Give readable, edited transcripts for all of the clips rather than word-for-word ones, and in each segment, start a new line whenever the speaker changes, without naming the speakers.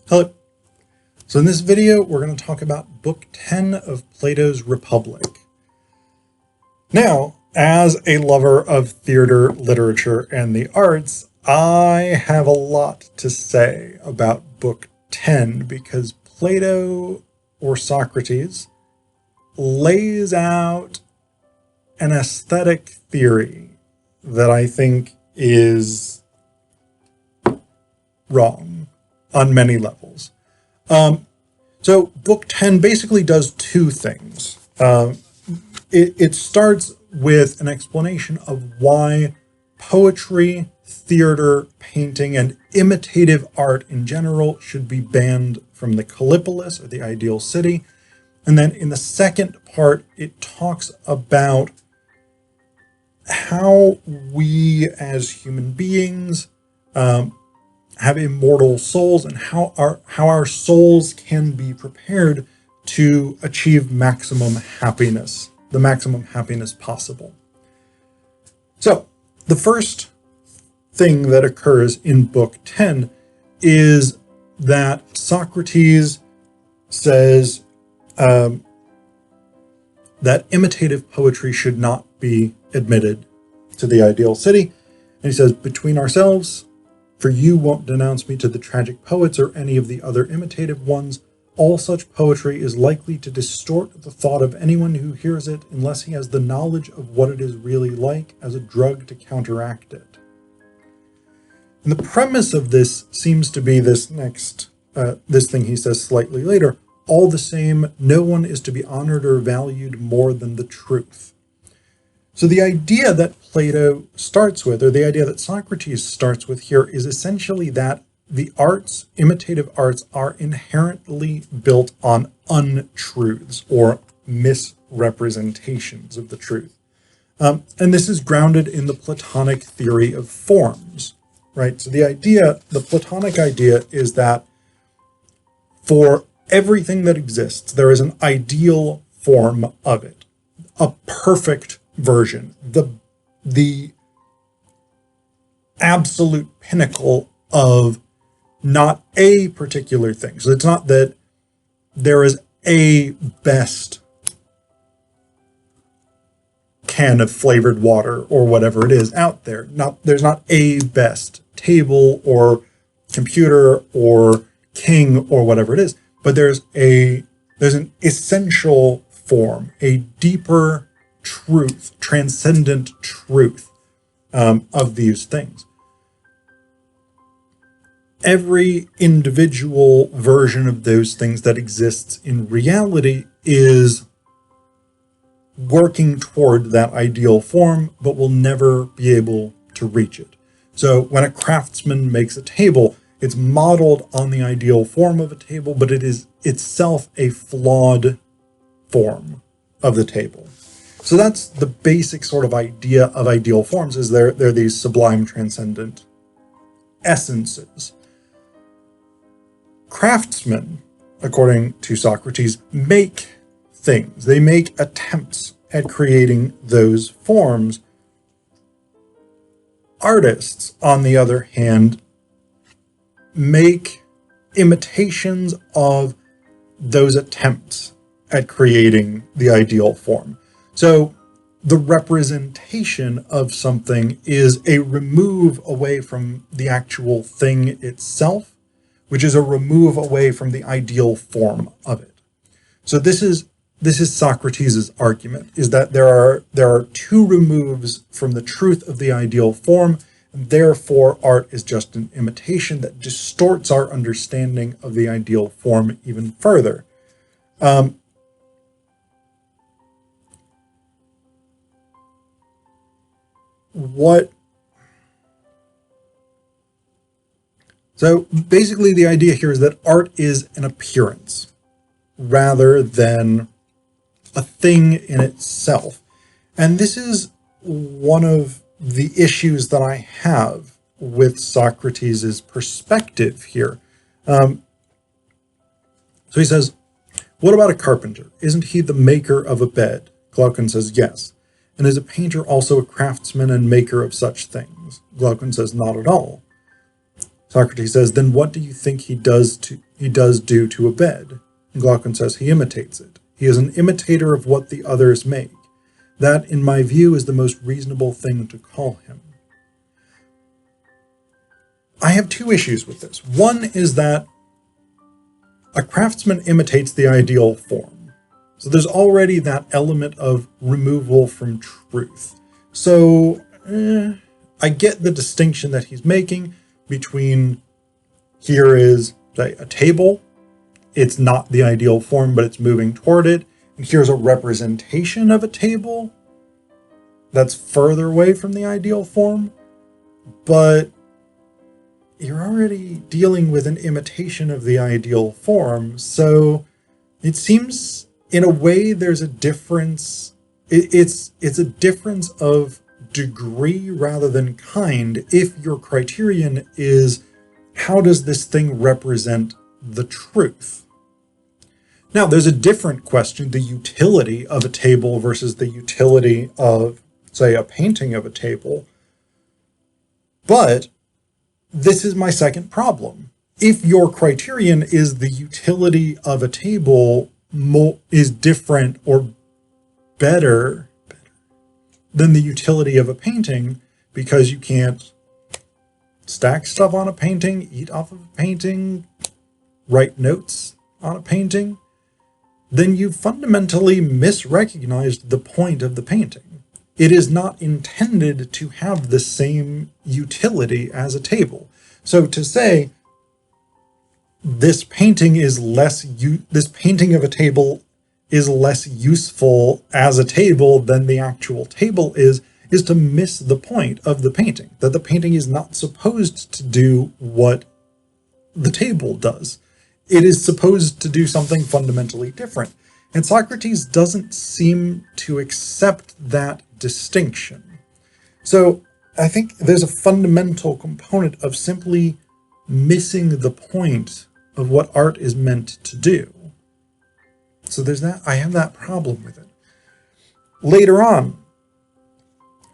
Hello. So in this video, we're going to talk about Book 10 of Plato's Republic. Now, as a lover of theater, literature, and the arts, I have a lot to say about Book 10 because Plato, or Socrates, lays out an aesthetic theory that I think is wrong on many levels. So Book 10 basically does two things. It starts with an explanation of why poetry, theater, painting, and imitative art in general should be banned from the Callipolis, or the ideal city. And then in the second part, it talks about how we as human beings have immortal souls, and how our souls can be prepared to achieve maximum happiness, the maximum happiness possible. So the first thing that occurs in Book 10 is that Socrates says that imitative poetry should not be admitted to the ideal city. And he says, between ourselves, for you won't denounce me to the tragic poets or any of the other imitative ones. All such poetry is likely to distort the thought of anyone who hears it unless he has the knowledge of what it is really like as a drug to counteract it. And the premise of this seems to be this thing he says slightly later. All the same, no one is to be honored or valued more than the truth. So the idea that Plato starts with, or the idea that Socrates starts with here, is essentially that the arts, imitative arts, are inherently built on untruths or misrepresentations of the truth. And this is grounded in the Platonic theory of forms, right? So the Platonic idea is that for everything that exists, there is an ideal form of it, a perfect version, the absolute pinnacle of not a particular thing. So it's not that there is a best can of flavored water or whatever it is out there. There's not a best table or computer or king or whatever it is, but there's an essential form, a deeper truth, transcendent truth of these things. Every individual version of those things that exists in reality is working toward that ideal form, but will never be able to reach it. So when a craftsman makes a table, it's modeled on the ideal form of a table, but it is itself a flawed form of the table. So that's the basic sort of idea of ideal forms, is they're these sublime transcendent essences. Craftsmen, according to Socrates, make things. They make attempts at creating those forms. Artists, on the other hand, make imitations of those attempts at creating the ideal form. So the representation of something is a remove away from the actual thing itself, which is a remove away from the ideal form of it. So this is Socrates' argument, is that there are two removes from the truth of the ideal form, and therefore art is just an imitation that distorts our understanding of the ideal form even further. So basically the idea here is that art is an appearance rather than a thing in itself. And this is one of the issues that I have with Socrates' perspective here. So he says, what about a carpenter? Isn't he the maker of a bed? Glaucon says, yes. And is a painter also a craftsman and maker of such things? Glaucon says, not at all. Socrates says, then what do you think he does he does do to a bed. And Glaucon says he imitates it. He is an imitator of what the others make. That, in my view, is the most reasonable thing to call him. I have two issues with this. One is that a craftsman imitates the ideal form. So there's already that element of removal from truth. So I get the distinction that he's making between here is, say, a table. It's not the ideal form, but it's moving toward it. And here's a representation of a table that's further away from the ideal form. But you're already dealing with an imitation of the ideal form. So it seems, in a way, there's a difference. It's a difference of degree rather than kind if your criterion is how does this thing represent the truth? Now, there's a different question, the utility of a table versus the utility of, say, a painting of a table. But this is my second problem. If your criterion is the utility of a table is different or better than the utility of a painting, because you can't stack stuff on a painting, eat off of a painting, write notes on a painting, then you've fundamentally misrecognized the point of the painting. It is not intended to have the same utility as a table. So to say this painting of a table is less useful as a table than the actual table is to miss the point of the painting, that the painting is not supposed to do what the table does. It is supposed to do something fundamentally different. And Socrates doesn't seem to accept that distinction. So I think there's a fundamental component of simply missing the point of what art is meant to do. So there's that. I have that problem with it. Later on,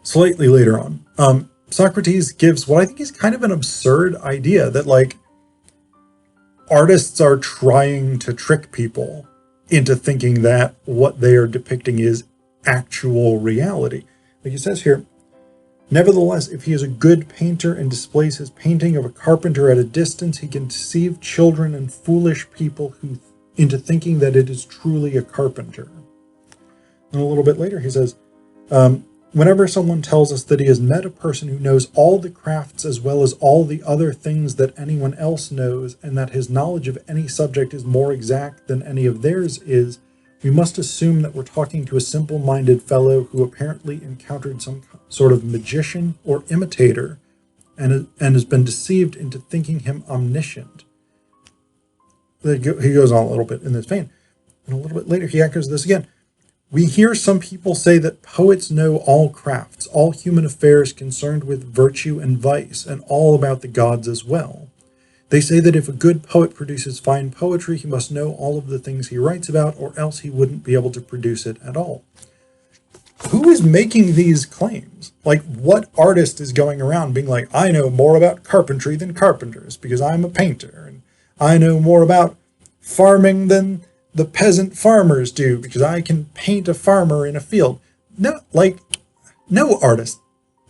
slightly later on, Socrates gives what I think is kind of an absurd idea that, like, artists are trying to trick people into thinking that what they are depicting is actual reality. Like he says here, nevertheless, if he is a good painter and displays his painting of a carpenter at a distance, he can deceive children and foolish people into thinking that it is truly a carpenter. And a little bit later he says, whenever someone tells us that he has met a person who knows all the crafts as well as all the other things that anyone else knows, and that his knowledge of any subject is more exact than any of theirs is, we must assume that we're talking to a simple-minded fellow who apparently encountered some sort of magician or imitator and has been deceived into thinking him omniscient. He goes on a little bit in this vein. And a little bit later he echoes this again. We hear some people say that poets know all crafts, all human affairs concerned with virtue and vice, and all about the gods as well. They say that if a good poet produces fine poetry, he must know all of the things he writes about, or else he wouldn't be able to produce it at all. Who is making these claims? Like, what artist is going around being like, I know more about carpentry than carpenters because I'm a painter, and I know more about farming than the peasant farmers do because I can paint a farmer in a field. No, like, no artist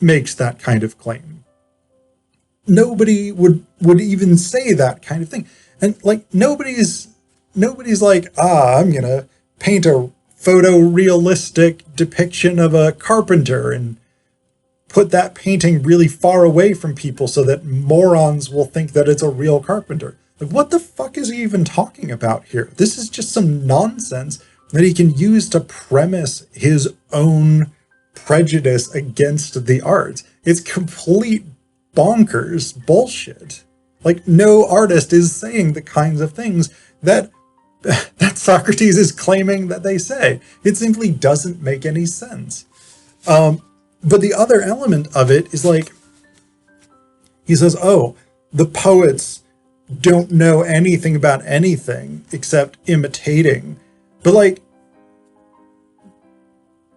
makes that kind of claim. Nobody would even say that kind of thing. And like, nobody's like, I'm gonna paint a photorealistic depiction of a carpenter and put that painting really far away from people so that morons will think that it's a real carpenter. Like, what the fuck is he even talking about here? This is just some nonsense that he can use to premise his own prejudice against the arts. It's complete bonkers bullshit. Like, no artist is saying the kinds of things that Socrates is claiming that they say. It simply doesn't make any sense. But the other element of it is, like, he says, oh, the poets don't know anything about anything except imitating. But, like,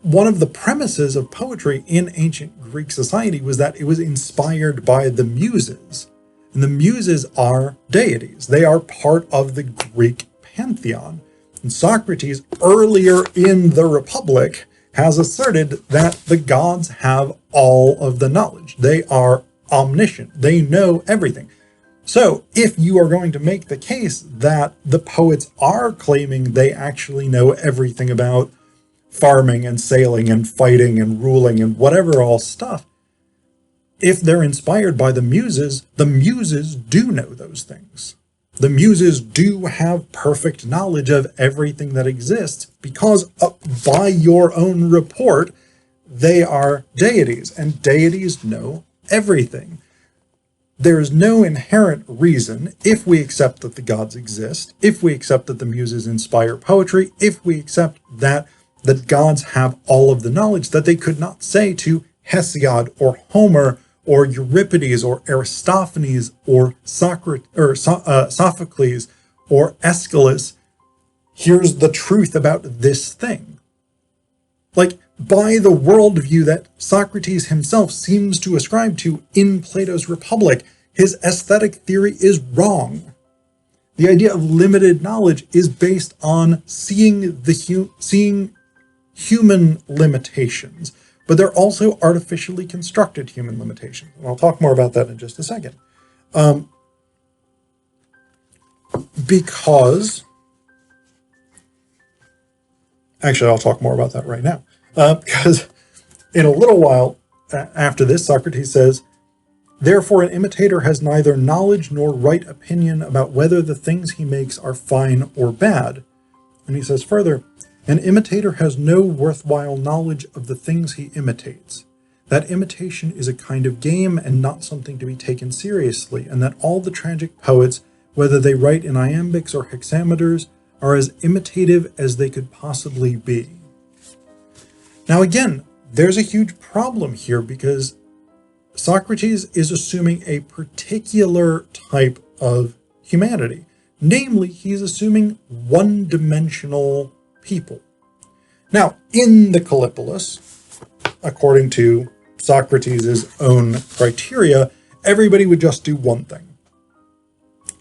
one of the premises of poetry in ancient Greek society was that it was inspired by the muses. And the Muses are deities. They are part of the Greek pantheon. And Socrates, earlier in the Republic, has asserted that the gods have all of the knowledge. They are omniscient. They know everything. So if you are going to make the case that the poets are claiming they actually know everything about farming and sailing and fighting and ruling and whatever all stuff, if they're inspired by the Muses do know those things. The Muses do have perfect knowledge of everything that exists because by your own report, they are deities, and deities know everything. There is no inherent reason, if we accept that the gods exist, if we accept that the Muses inspire poetry, if we accept that the gods have all of the knowledge, that they could not say to Hesiod or Homer or Euripides or Aristophanes or Socrates or Sophocles or Aeschylus, here's the truth about this thing. Like, by the worldview that Socrates himself seems to ascribe to in Plato's Republic, his aesthetic theory is wrong. The idea of limited knowledge is based on seeing human limitations, but they're also artificially constructed human limitations. And I'll talk more about that in just a second. Actually, I'll talk more about that right now. Because in a little while after this, Socrates says, "Therefore an imitator has neither knowledge nor right opinion about whether the things he makes are fine or bad." And he says further, "An imitator has no worthwhile knowledge of the things he imitates. That imitation is a kind of game and not something to be taken seriously, and that all the tragic poets, whether they write in iambics or hexameters, are as imitative as they could possibly be." Now again, there's a huge problem here because Socrates is assuming a particular type of humanity. Namely, he's assuming one-dimensional people. Now, in the Callipolis, according to Socrates' own criteria, everybody would just do one thing.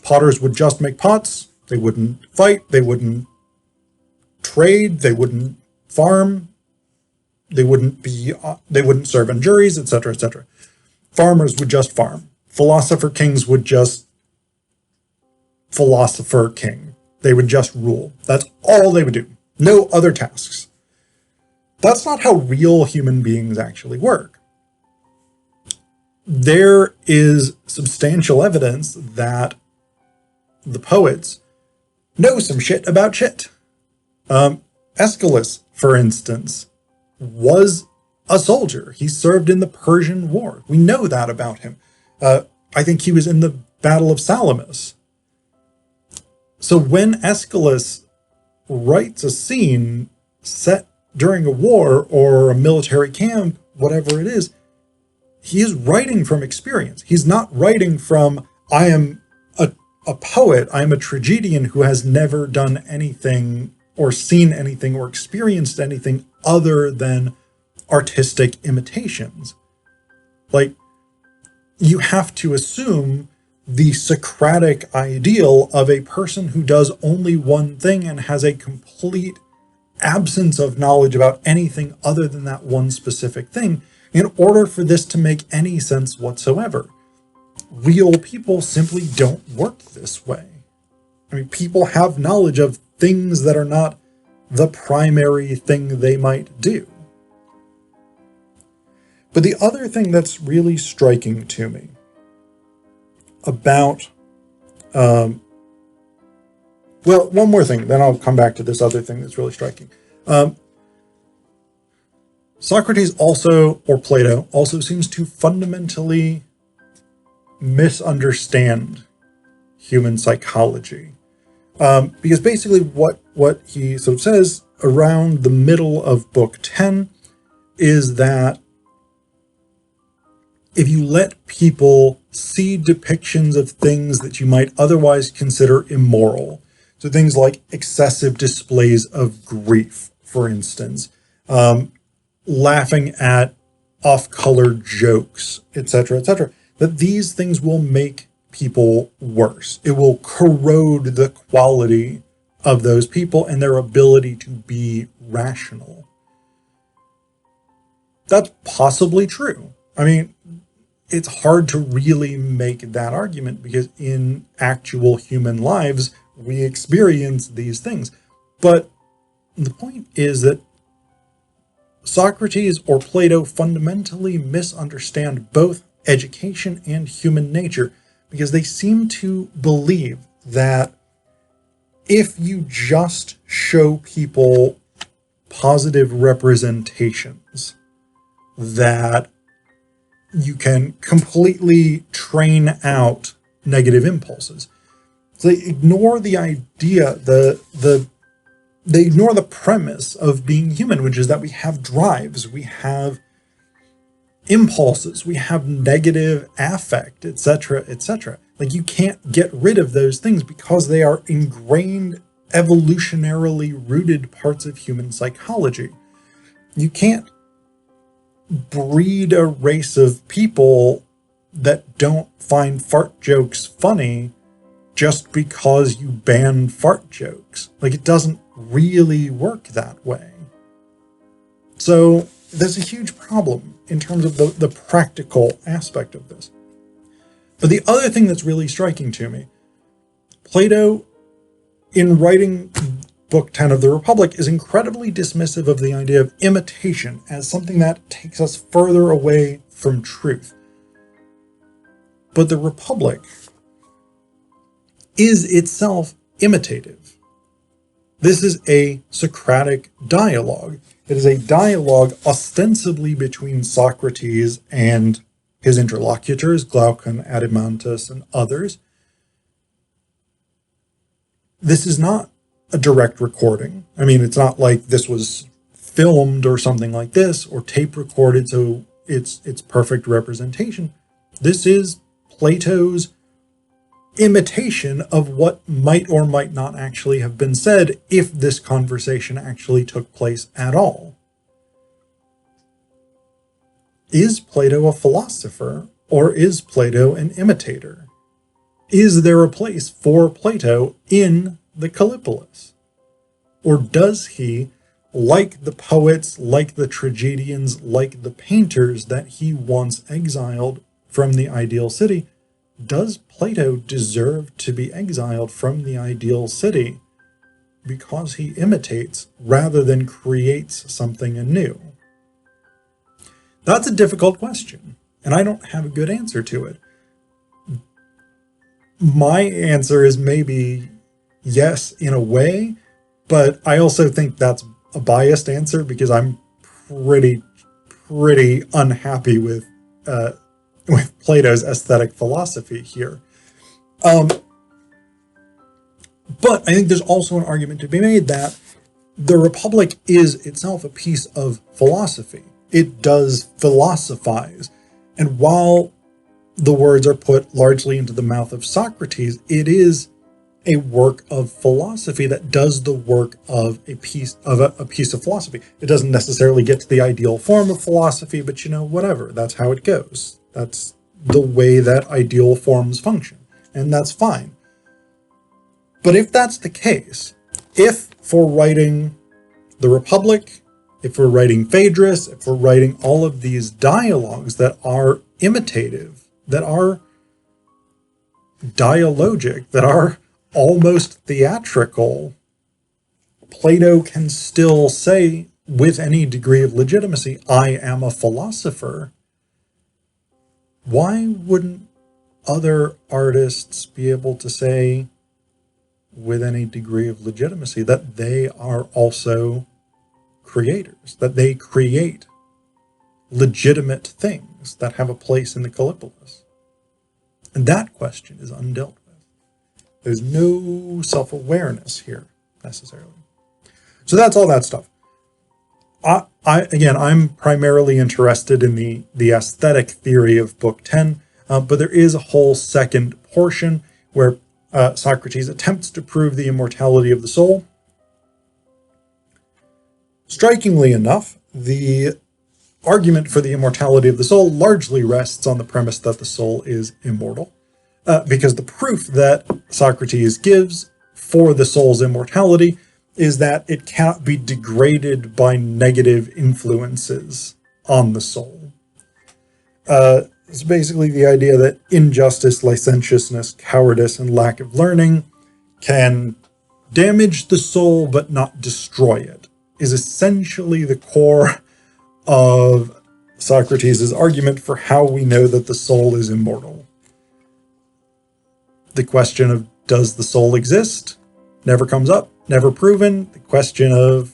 Potters would just make pots. They wouldn't fight. They wouldn't trade. They wouldn't farm. They wouldn't serve on juries, etc., etc. Farmers would just farm. Philosopher kings would just philosopher king. They would just rule. That's all they would do. No other tasks. That's not how real human beings actually work. There is substantial evidence that the poets know some shit about shit. Aeschylus, for instance, was a soldier. He served in the Persian War. We know that about him. I think he was in the Battle of Salamis. So when Aeschylus writes a scene set during a war or a military camp, whatever it is, he is writing from experience. He's not writing from, I am a poet, I am a tragedian who has never done anything or seen anything or experienced anything other than artistic imitations. Like, you have to assume the Socratic ideal of a person who does only one thing and has a complete absence of knowledge about anything other than that one specific thing in order for this to make any sense whatsoever. Real people simply don't work this way. I mean, people have knowledge of things that are not the primary thing they might do. But the other thing that's really striking to me about, well, one more thing, then I'll come back to this other thing that's really striking. Socrates also, or Plato, also seems to fundamentally misunderstand human psychology. Because basically what he sort of says around the middle of book 10 is that if you let people see depictions of things that you might otherwise consider immoral, so things like excessive displays of grief, for instance, laughing at off-color jokes, etc., that these things will make people worse. It will corrode the quality of those people and their ability to be rational. That's possibly true. I mean, it's hard to really make that argument because in actual human lives, we experience these things. But the point is that Socrates or Plato fundamentally misunderstand both education and human nature because they seem to believe that if you just show people positive representations, that you can completely train out negative impulses. So they ignore the idea, they ignore the premise of being human, which is that we have drives, we have impulses, we have negative affect, etc., etc. Like, you can't get rid of those things because they are ingrained, evolutionarily rooted parts of human psychology. You can't breed a race of people that don't find fart jokes funny just because you ban fart jokes. Like, it doesn't really work that way. So there's a huge problem in terms of the practical aspect of this. But the other thing that's really striking to me, Plato, in writing Book 10 of the Republic, is incredibly dismissive of the idea of imitation as something that takes us further away from truth. But the Republic is itself imitative. This is a Socratic dialogue. It is a dialogue ostensibly between Socrates and his interlocutors, Glaucon, Adimantus, and others. This is not a direct recording. I mean, it's not like this was filmed or something like this, or tape recorded, so it's perfect representation. This is Plato's imitation of what might or might not actually have been said if this conversation actually took place at all. Is Plato a philosopher, or is Plato an imitator? Is there a place for Plato in the Callipolis? Or does he, like the poets, like the tragedians, like the painters that he once exiled from the ideal city, does Plato deserve to be exiled from the ideal city because he imitates rather than creates something anew? That's a difficult question, and I don't have a good answer to it. My answer is maybe yes, in a way, but I also think that's a biased answer because I'm pretty unhappy with Plato's aesthetic philosophy here. But I think there's also an argument to be made that the Republic is itself a piece of philosophy. It does philosophize. And while the words are put largely into the mouth of Socrates, it is a work of philosophy that does the work of a piece of philosophy. It doesn't necessarily get to the ideal form of philosophy, but whatever. That's how it goes. That's the way that ideal forms function, and that's fine. But if that's the case, if for writing the Republic, if we're writing Phaedrus, if we're writing all of these dialogues that are imitative, that are dialogic, that are almost theatrical, Plato can still say with any degree of legitimacy, I am a philosopher. Why wouldn't other artists be able to say with any degree of legitimacy that they are also creators, that they create legitimate things that have a place in the Callipolis? And that question is undealt with. There's no self-awareness here, necessarily. So that's all that stuff. I'm primarily interested in the aesthetic theory of Book 10, but there is a whole second portion where Socrates attempts to prove the immortality of the soul. Strikingly enough, the argument for the immortality of the soul largely rests on the premise that the soul is immortal. because the proof that Socrates gives for the soul's immortality is that it cannot be degraded by negative influences on the soul. It's basically the idea that injustice, licentiousness, cowardice, and lack of learning can damage the soul but not destroy it, is essentially the core of Socrates' argument for how we know that the soul is immortal. The question of does the soul exist never comes up, never proven. The question of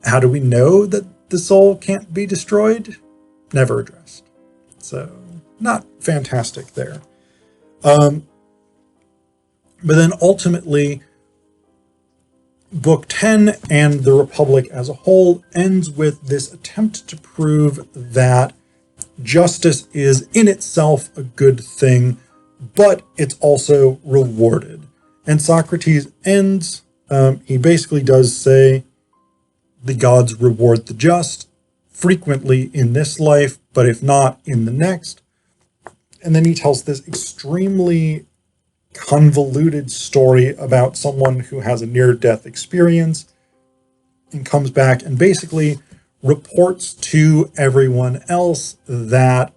how do we know that the soul can't be destroyed, never addressed. So not fantastic there. But then ultimately, Book 10 and the Republic as a whole ends with this attempt to prove that justice is in itself a good thing, but it's also rewarded. And Socrates ends, he basically does say the gods reward the just, frequently in this life, but if not, in the next. And then he tells this extremely convoluted story about someone who has a near-death experience and comes back and basically reports to everyone else that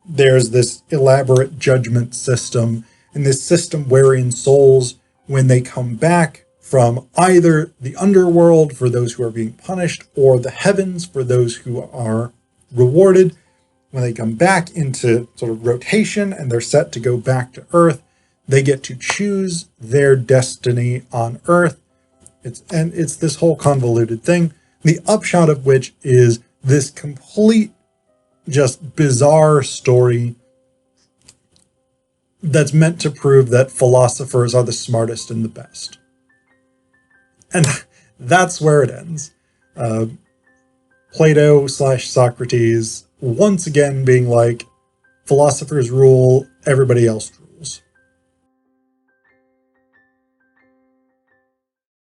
there's this elaborate judgment system, and this system wherein souls, when they come back from either the underworld for those who are being punished or the heavens for those who are rewarded, when they come back into sort of rotation and they're set to go back to Earth, they get to choose their destiny on Earth. It's this whole convoluted thing, the upshot of which is this complete, just bizarre story that's meant to prove that philosophers are the smartest and the best. And that's where it ends. Plato / Socrates once again being like, philosophers rule, everybody else